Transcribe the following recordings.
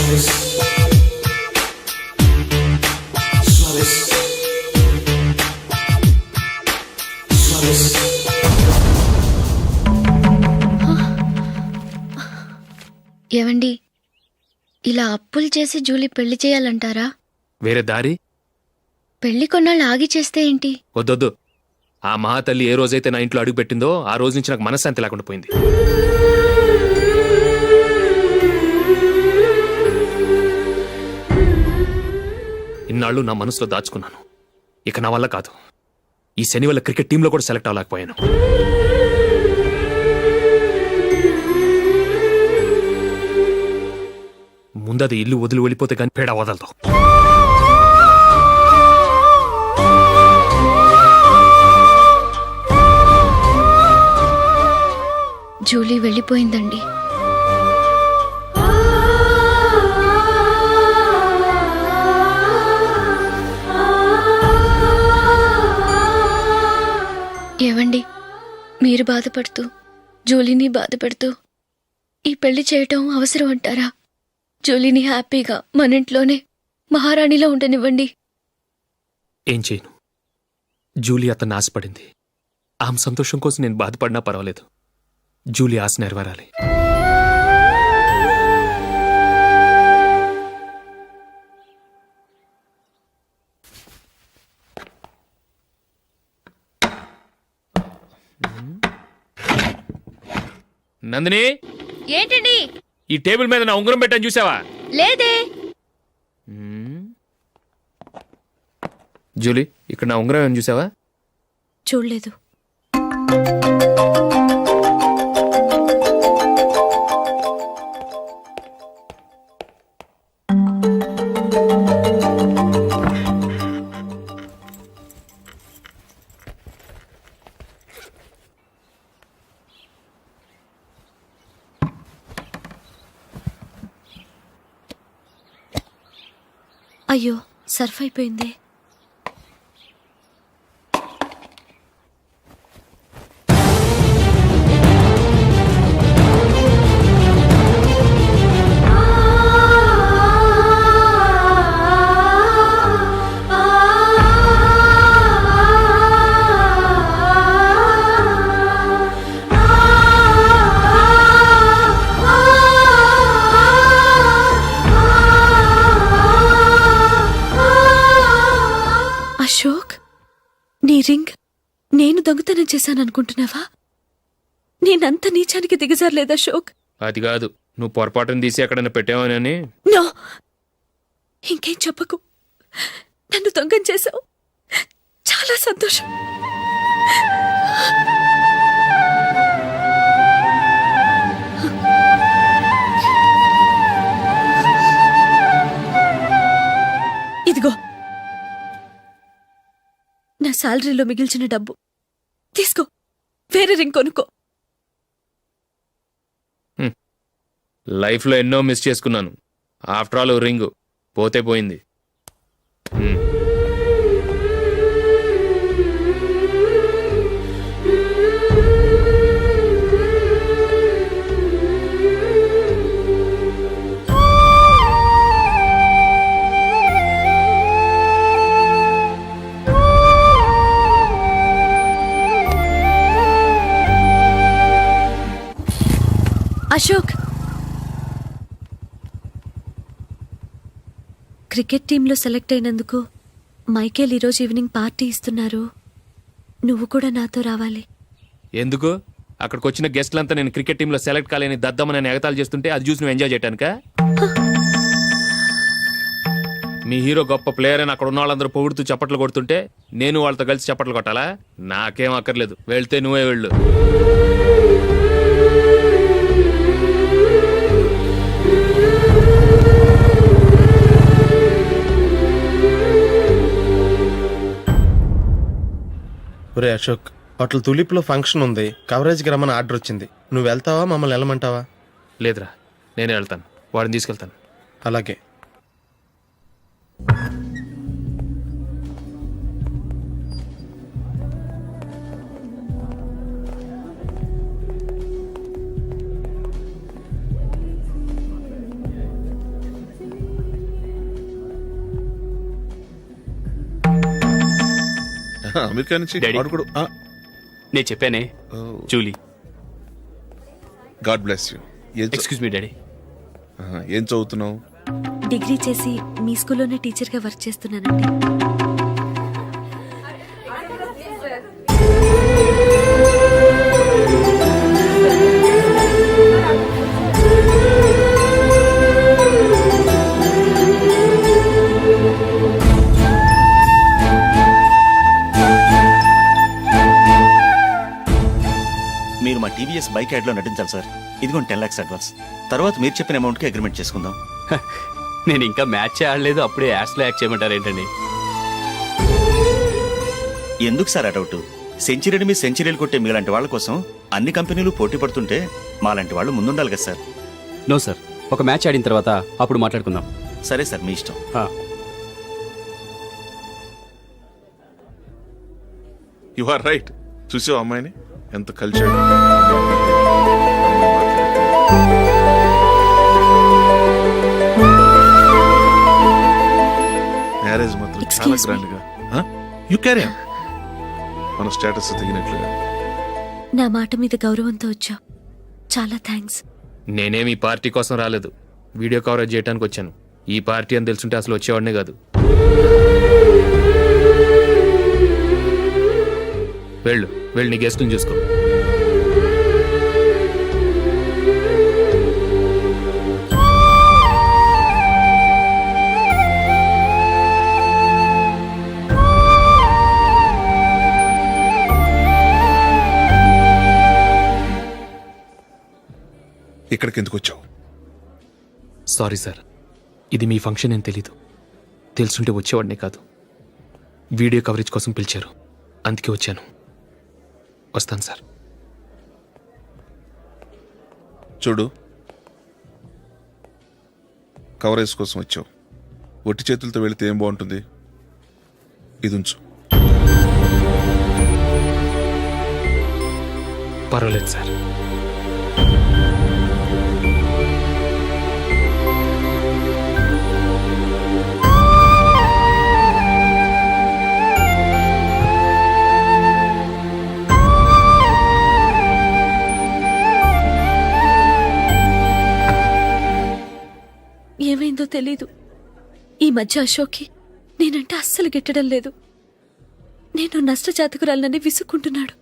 ఏవండి, ఇలా అప్పులు చేసి జూలీ పెళ్లి చేయాలంటారా? వేరే దారి? పెళ్లి కొన్నాళ్ళు ఆగి చేస్తే ఏంటి? వద్దొద్దు. ఆ మహాతల్లి ఏ రోజైతే నా ఇంట్లో అడుగుపెట్టిందో ఆ రోజు నుంచి నాకు మనశ్శాంతి లేకుండా పోయింది. ఇన్నాళ్ళు నా మనసులో దాచుకున్నాను. ఇక నా వల్ల కాదు. ఈ శని వల్ల క్రికెట్ టీంలో కూడా సెలెక్ట్ అవ్వలేకపోయాను. ముందది ఇల్లు వదిలి వెళ్ళిపోతే కానీ పేడ వదలదు. జూలీ వెళ్ళిపోయిందండి. ఏవండి, మీరు బాధపడుతూ జూలీని బాధపడుతూ ఈ పెళ్లి చేయటం అవసరం అంటారా? జూలీని హ్యాపీగా మన ఇంట్లోనే మహారాణిలో ఉండనివ్వండి. ఏం చేయను? జూలీ అతన్ని ఆశపడింది. ఆమె సంతోషం కోసం నేను బాధపడినా పర్వాలేదు. జూలీ ఆశ నెరవేరాలి. నందిని, ఏంటండి? ఈ టేబుల్ మీద నా ఉంగరం పెట్టని చూసావా? లేదే. జూలీ, ఇక్కడ నా ఉంగరం ఏమని చూసావా? చూడలేదు. అయ్యో, సర్ఫ్ అయిపోయిందే. అశోక్, నీ రింగ్ నేను దొంగతనం చేశాననుకుంటున్నావా? నేనంత నీచానికి దిగజారలేదు అశోక్. అది కాదు, నువ్వు పొరపాటును తీసి ఎక్కడైనా పెట్టావని. నో, ఇంకేం చెప్పకు. నన్ను దొంగం చేశావు. చాలా సంతోషం. ఇదిగో నా శాలరీలో మిగిల్చిన డబ్బు తీసుకో. వేరే రింగ్ కొనుక్కో. లైఫ్లో ఎన్నో మిస్ చేసుకున్నాను. ఆఫ్టర్ ఆల్ రింగ్ పోతే పోయింది. అశోక్, క్రికెట్ టీంలో సెలెక్ట్ అయినందుకు మైకేల్ ఈరోజు ఈవినింగ్ పార్టీ ఇస్తున్నారు. నువ్వు కూడా నాతో రావాలి. ఎందుకు? అక్కడికి వచ్చిన గెస్ట్లంతా నేను క్రికెట్ టీంలో సెలెక్ట్ కాలేని దద్దమ్మని ఎగతాలు చేస్తుంటే అది చూసి నువ్వు ఎంజాయ్ చేయటానికా? మీ హీరో గొప్ప ప్లేయర్ అని అక్కడ ఉన్న వాళ్ళందరూ పొగుడుతూ చప్పట్లు కొడుతుంటే నేను వాళ్ళతో కలిసి చప్పట్లు కొట్టాలా? నాకేం అక్కర్లేదు. వెళ్తే నువ్వే వెళ్ళు. ఒరే అశోక్, హోటల్ తులిప్లో ఫంక్షన్ ఉంది. కవరేజ్కి రమ్మని ఆర్డర్ వచ్చింది. నువ్వు వెళ్తావా, మమ్మల్ని వెళ్ళమంటావా? లేదురా, నేనే వెళ్తాను. వాడిని తీసుకెళ్తాను. అలాగే. అమెరికా నుంచి డాడీ. వాడు కూడా నేను చెప్పానే Julie. God bless you. Excuse me daddy. ఏం చదువుతున్నావు? డిగ్రీ చేసి మీ స్కూల్లోనే టీచర్గా వర్క్ చేస్తున్నానండి. మీరు మా టీవీఎస్ బైక్ యాడ్లో నటించాలి సార్. ఇదిగోండి 10 lakhs అడ్వాన్స్. తర్వాత మీరు చెప్పిన అమౌంట్కి అగ్రిమెంట్ చేసుకుందాం. నేను ఇంకా మ్యాచ్ ఆడలేదు, అప్పుడే యాడ్స్లో యాక్ట్ చేయమంటారు ఏంటండి? ఎందుకు సార్ అటౌట్? సెంచరీని మీ సెంచరీలు కొట్టే మీలాంటి వాళ్ళ కోసం అన్ని కంపెనీలు పోటీ పడుతుంటే మాలాంటి వాళ్ళు ముందుండాలి కదా సార్. నో సార్, ఒక మ్యాచ్ ఆడిన తర్వాత అప్పుడు మాట్లాడుకుందాం. సరే సార్, మీ ఇష్టం. You are right. చూసావు అమ్మాయిని ఎంత కలిసాడు. మ్యారేజ్ మాత్రం చాలా Excuse me. గ్రాండ్ గా. You carry on. మన స్టేటస్ తగినట్లుగా. నా మాట మీద గౌరవంతో వచ్చా. చాలా థ్యాంక్స్. నేనేమి ఈ పార్టీ కోసం రాలేదు, వీడియో కవరేజ్ చేయడానికి వచ్చాను. ఈ పార్టీ అని తెలుసుంటే అసలు వచ్చేవాడినే కాదు. వెళ్ళు వెళ్ళి నీ గెస్ట్ని చూసుకో. ఇక్కడికి ఎందుకు వచ్చావు? సారీ సార్, ఇది మీ ఫంక్షన్ అని తెలీదు. తెలుసుంటే వచ్చేవాడినే కాదు. వీడియో కవరేజ్ కోసం పిలిచారు, అందుకే వచ్చాను. వస్తాను సార్. చూడు, కవరేజ్ కోసం వచ్చావు. ఒట్టి చేతులతో వెళితే ఏం బాగుంటుంది? ఇది ఉంచు. పర్వాలేదు సార్. ఏమైందో తెలీదు. ఈ మధ్య అశోక్కి నేనంటే అస్సలు గిట్టడం లేదు. నేను నష్టజాతకురాలనని విసుక్కుంటున్నాడు.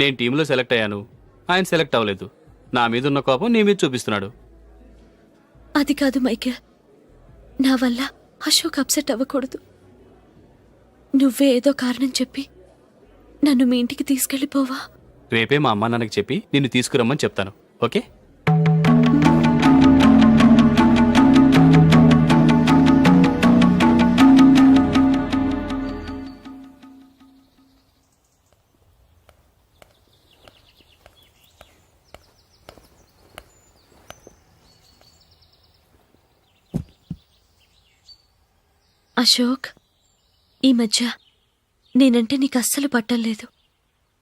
నేను టీంలో సెలెక్ట్ అయ్యాను, ఆయన సెలెక్ట్ అవ్వలేదు. నా మీద ఉన్న కోపం నీ మీద చూపిస్తున్నాడు. అది కాదు మైకేల్, నా వల్ల అశోక్ అప్సెట్ అవ్వకూడదు. నువ్వే ఏదో కారణం చెప్పి నన్ను మీ ఇంటికి తీసుకెళ్ళిపోవా? రేపే మా అమ్మ నాన్నకి చెప్పి నిన్ను తీసుకురమ్మని చెప్తాను. ఓకే? అశోక్, ఈ మధ్య నేనంటే నీకు అస్సలు పట్టం లేదు.